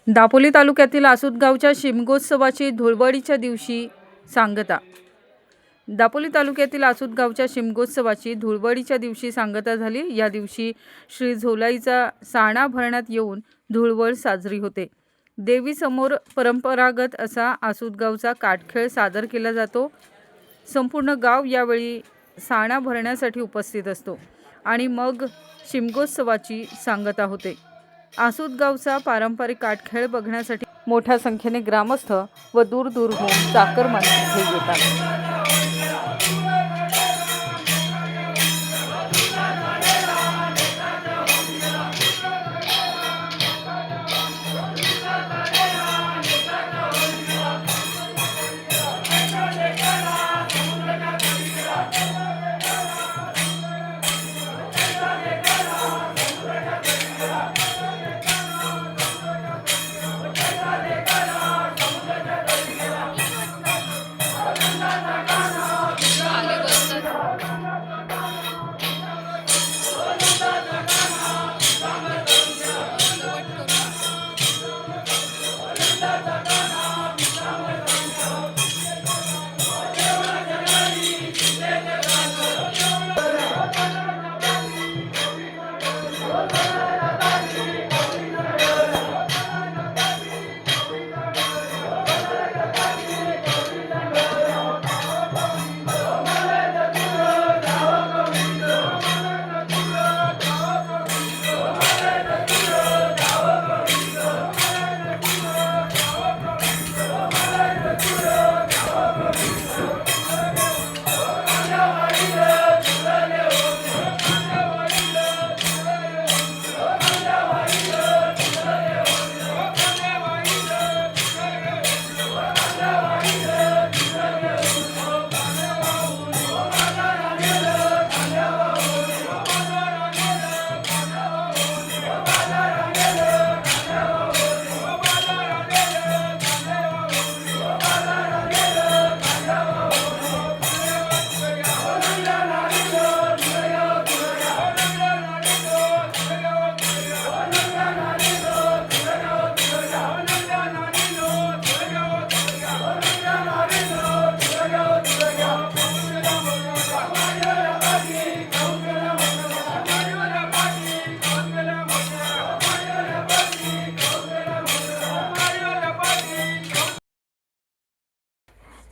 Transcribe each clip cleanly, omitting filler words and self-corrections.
दापोली तालुक्यातील आसूत गावच्या शिमगोत्सवाची धुळवडीच्या दिवशी सांगता। दापोली तालुक्यातील आसूत गावच्या शिमगोत्सवाची धुळवडीच्या दिवशी सांगता झाली। या दिवशी श्री झोलाईचा साणा भरण्यात येऊन धुळवड साजरी होते। देवी समोर परंपरागत असा आसूत गावचा काठखेळ सादर केला जातो। संपूर्ण गाव यावेळी साणा भरण्यासाठी उपस्थित असतो आणि मग शिमगोत्सवाची सांगता होते। आसूत गावचा पारंपरिक काठखेळ बघण्यासाठी मोठ्या संख्येने ग्रामस्थ व दूरदूरहून चाकरमानी इथे येतात।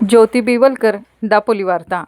ज्योती बिवलकर, दापोली वार्ता।